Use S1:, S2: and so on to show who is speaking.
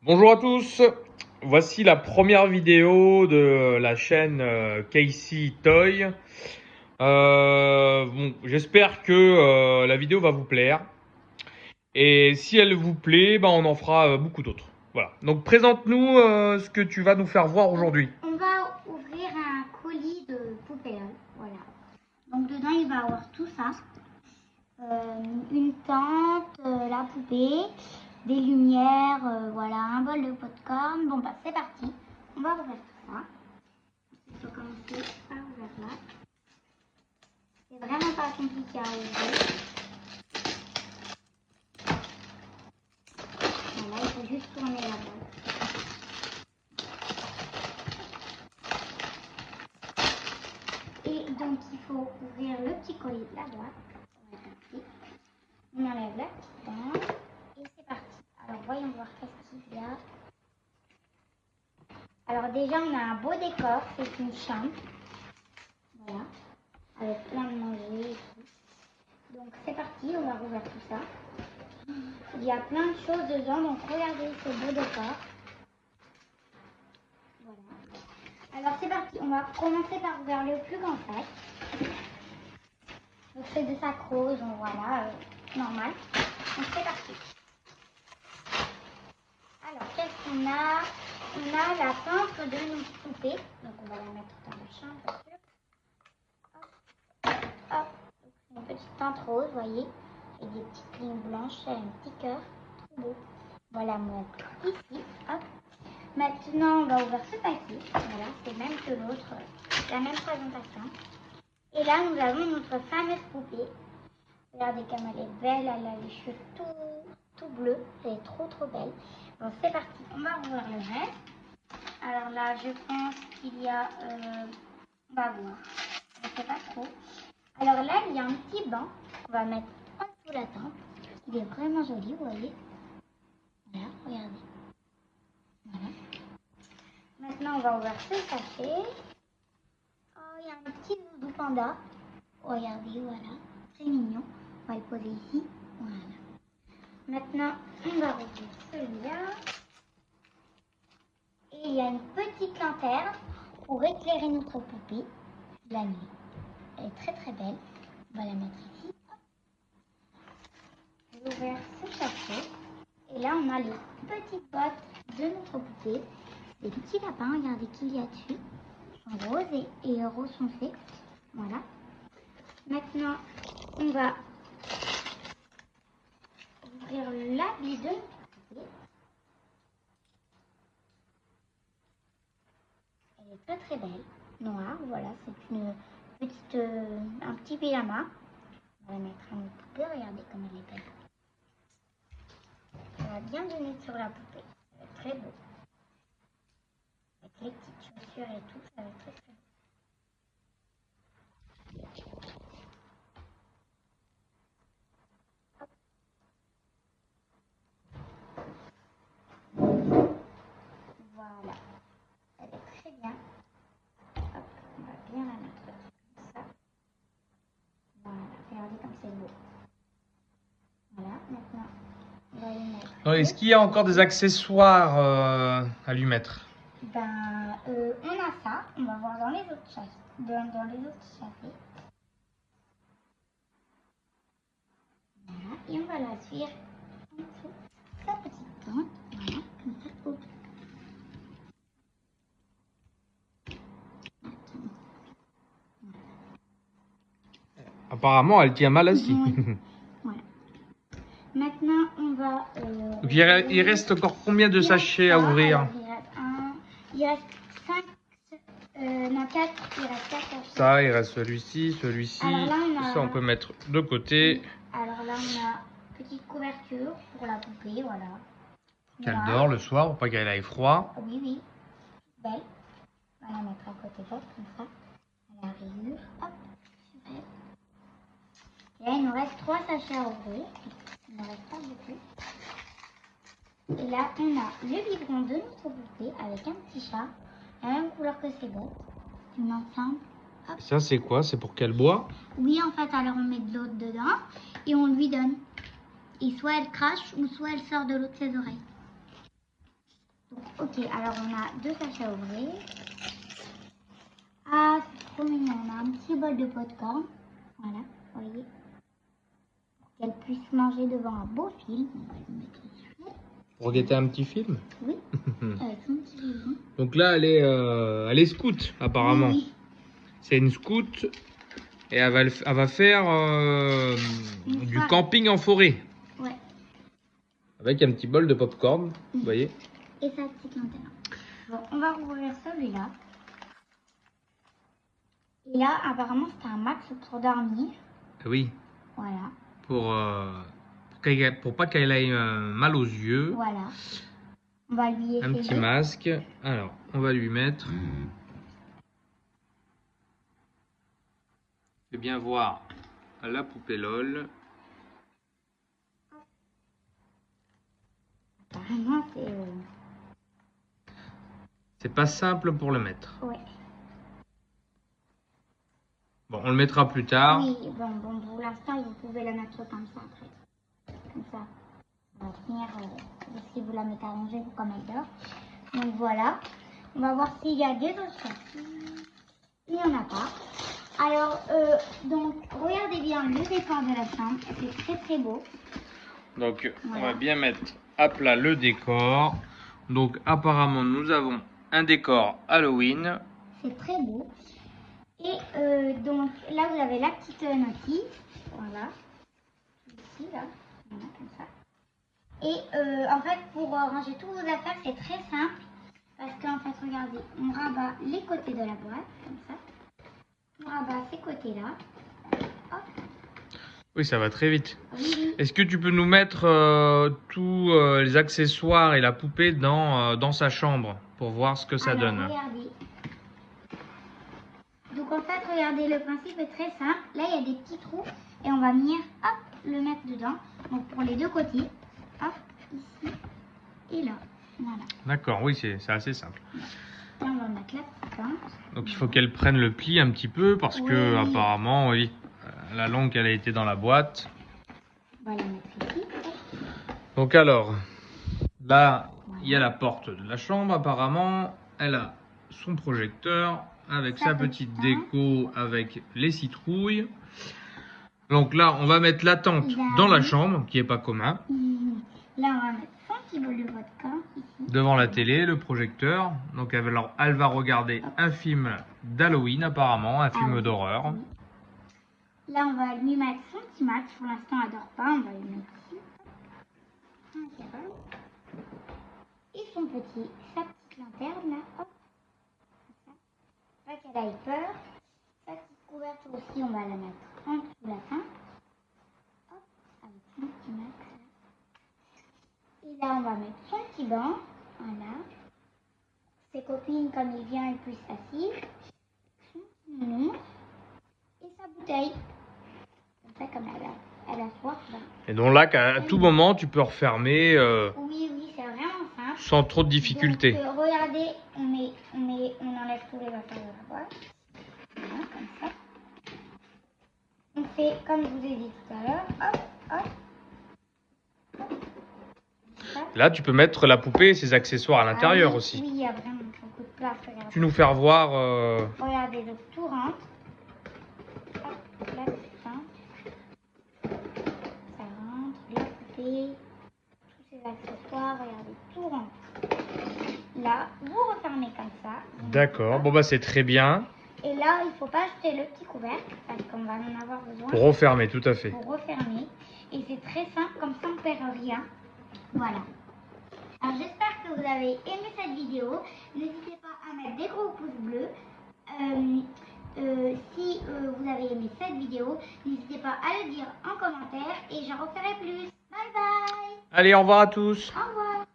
S1: Bonjour à tous, voici la première vidéo de la chaîne Casey Toy. J'espère que la vidéo va vous plaire. Et si elle vous plaît, on en fera beaucoup d'autres. Voilà. Donc présente-nous ce que tu vas nous faire voir aujourd'hui.
S2: On va ouvrir un colis de poupées. Voilà. Donc dedans il va avoir tout ça. Une tente, la poupée, des lumières, voilà, un bol de popcorn. Bon c'est parti. On va ouvrir tout ça. Il faut commencer par ouvrir là. C'est vraiment pas compliqué à ouvrir. Voilà, il faut juste tourner la boîte. Et donc il faut ouvrir le petit colis de la boîte. On enlève la petite bande et c'est parti. Alors voyons voir qu'est-ce qu'il y a. Alors déjà on a un beau décor, c'est une chambre. Voilà, avec plein de manger et tout. Donc c'est parti, on va rouvrir tout ça. Il y a plein de choses dedans, donc regardez ce beau décor. Voilà. Alors c'est parti, on va commencer par ouvrir le plus grand sac. Donc c'est de sac rose, donc voilà, normal. Donc c'est parti. Alors qu'est-ce qu'on a? On a la peintre de nos poupées. Donc on va la mettre dans la chambre, bien sûr. Hop, hop. Une petite teinte rose, vous voyez. Et des petites lignes blanches, un petit cœur. Trop beau. Voilà, mon ici. Hop. Maintenant, on va ouvrir ce paquet. Voilà, c'est même que l'autre. La même présentation. Et là, nous avons notre fameuse poupée. Regardez comme elle est belle. Elle a les cheveux tout bleus. Elle est trop belle. Bon, c'est parti. On va ouvrir le reste. Alors là, je pense qu'il y a... on va voir. Je ne sais pas trop. Alors là, il y a un petit banc qu'on va mettre en dessous la tente. Il est vraiment joli, vous voyez. Voilà, regardez. Voilà. Maintenant, on va ouvrir ce sachet. Oh, il y a un petit doudou panda. Regardez, voilà. Très mignon. On va le poser ici. Voilà. Maintenant, on va ouvrir celui-là. Et il y a une petite lanterne pour éclairer notre poupée la nuit. Elle est très belle. On va la mettre ici. Je vais ouvrir ce sachet. Et là, on a les petites bottes de notre poupée. Des petits lapins, regardez qu'il y a dessus. Ils sont roses et rose foncé. Voilà. Maintenant, on va ouvrir l'habit de notre poupée. Elle est très belle. Noire, voilà. C'est une petite, un petit pyjama. On va la mettre à notre poupée. Regardez comme elle est belle. On va bien donner sur la poupée. Ça va être très beau. Avec les petites chaussures et tout, ça va être très beau. Voilà. Elle est très bien. Hop, on va bien la mettre comme ça. Voilà. Regardez comme c'est beau. Voilà. Maintenant, on va y mettre.
S1: Est-ce qu'il y a encore des accessoires à lui mettre?
S2: On a ça. On va voir dans les autres chassis. Dans les autres chassis. Voilà. Et on va la suivre en dessous sa petite tente. Voilà. Comme ça. Hop.
S1: Apparemment, elle tient mal assis.
S2: Voilà. Maintenant, on va...
S1: Donc, il reste encore combien de sachets à ouvrir?
S2: Alors, il reste 5... non, 4. Il reste 4 sachets.
S1: Ça, il reste celui-ci, celui-ci.
S2: Alors là,
S1: Ça, on peut mettre de côté.
S2: Alors là, on a petite couverture pour la poupée, voilà.
S1: Qu'elle
S2: Voilà.
S1: dort le soir pour pas qu'elle aille froid.
S2: Oui. Belle. On va la mettre à côté d'elle, comme ça. À la rayure. Hop. Super. Et là, il nous reste 3 sachets à ouvrir. Il ne reste pas beaucoup. Et là, on a le biberon de notre poupée avec un petit chat, la même couleur que ses bottes. Une ensemble. Hop.
S1: Ça, c'est quoi? C'est pour qu'elle boit?
S2: Oui, en fait, alors on met de l'eau dedans et on lui donne. Et soit elle crache ou soit elle sort de l'eau de ses oreilles. Ok, alors on a 2 sachets à ouvrir. Ah, c'est trop mignon. On a un petit bol de popcorn. Voilà, vous voyez. Pour qu'elle puisse manger devant un beau film. On va le mettre ici.
S1: Pour regarder un petit film.
S2: Oui, avec son petit bouillon.
S1: Donc là, elle est scout, apparemment.
S2: Oui,
S1: C'est une scout et elle va faire
S2: Une
S1: du
S2: soirée.
S1: camping en forêt.
S2: ouais.
S1: Avec un petit bol de popcorn, vous voyez.
S2: Et sa petite lanterne. Bon, on va rouvrir celui-là. Et là, apparemment, c'est un max pour dormir.
S1: Oui,
S2: Voilà,
S1: pour pas qu'elle ait mal aux yeux.
S2: voilà. On va lui
S1: Un
S2: essayer.
S1: petit masque. Alors, on va lui mettre. Fais bien voir la poupée LOL.
S2: Apparemment,
S1: C'est pas simple pour le mettre.
S2: ouais.
S1: Bon, on le mettra plus tard.
S2: Oui, bon, pour l'instant, vous pouvez la mettre comme ça après. Comme ça. On va finir, si vous la mettez allongée comme elle dort. Donc voilà. On va voir s'il y a des autres choses. Il n'y en a pas. Alors, donc, regardez bien le décor de la chambre. C'est très très beau.
S1: Donc, on
S2: Voilà.
S1: va bien mettre à plat le décor. Donc, apparemment, nous avons un décor Halloween.
S2: C'est très beau. Et donc, là, vous avez la petite notice. Voilà. Ici, là. Voilà, comme ça. Et en fait, pour ranger tous vos affaires, c'est très simple. Parce qu'en fait, regardez, on rabat les côtés de la boîte, comme ça. On rabat ces côtés-là. Hop.
S1: Oui, ça va très vite.
S2: Oui.
S1: Est-ce que tu peux nous mettre tous les accessoires et la poupée dans sa chambre pour voir ce que ça
S2: Alors,
S1: donne?
S2: regardez. Donc, en fait, regardez, le principe est très simple. Là, il y a des petits trous. Et on va venir, hop, le mettre dedans. Donc, pour les deux côtés. Hop, ici et là. Voilà.
S1: D'accord, oui, c'est assez simple.
S2: Là, on va mettre la petite pinte.
S1: Donc il faut qu'elle prenne le pli un petit peu parce que
S2: Oui.
S1: apparemment, oui, la longue elle a été dans la boîte.
S2: On va la mettre ici.
S1: Donc alors, là, il y a la porte de la chambre apparemment. Elle a son projecteur avec sa petite déco avec les citrouilles. Donc là, on va mettre la tente dans la chambre qui est pas commun.
S2: Là, on va mettre son petit bol de vodka ici.
S1: Devant la télé, le projecteur. Donc elle va regarder un film d'Halloween apparemment, un film d'horreur.
S2: Oui. Là, on va lui mettre son petit match. Pour l'instant, elle dort pas. On va lui mettre ici. Et sa petite lanterne là. Hop. Comme ça. Pas qu'elle aille peur. Sa petite couverture aussi, on va la mettre en dessous la fin. Hop. Avec son petit match là. Et là, on va mettre son petit banc. Voilà. Ses copines, comme il vient, elles puissent s'assiser. Son petit nounours. Et sa bouteille. Comme ça, comme elle a soif. Ben.
S1: Et donc là, à tout moment, tu peux refermer
S2: Oui, c'est vraiment simple.
S1: sans trop de difficultés.
S2: Donc, regardez, on enlève tous les affaires de la boîte. Voilà, comme ça. On fait, comme je vous ai dit tout à l'heure, hop, hop. Hop. Ça.
S1: Là, tu peux mettre la poupée et ses accessoires à l'intérieur
S2: oui,
S1: aussi.
S2: Oui, il y a vraiment beaucoup de place. Regardez.
S1: Tu nous fais revoir.
S2: Regardez, donc tout rentre. Hop, là, c'est simple. Ça rentre, la poupée, tous ces accessoires, regardez, tout rentre. Là, vous refermez comme ça.
S1: D'accord, bon bah c'est très bien.
S2: Et là, il ne faut pas acheter le petit couvercle parce qu'on va en avoir besoin.
S1: Pour refermer, tout à fait.
S2: Pour refermer. Et c'est très simple, comme ça on ne perd rien. Voilà. Alors j'espère que vous avez aimé cette vidéo. N'hésitez pas à mettre des gros pouces bleus. Si vous avez aimé cette vidéo, n'hésitez pas à le dire en commentaire et j'en referai plus. Bye bye.
S1: Allez, au revoir à tous.
S2: Au revoir.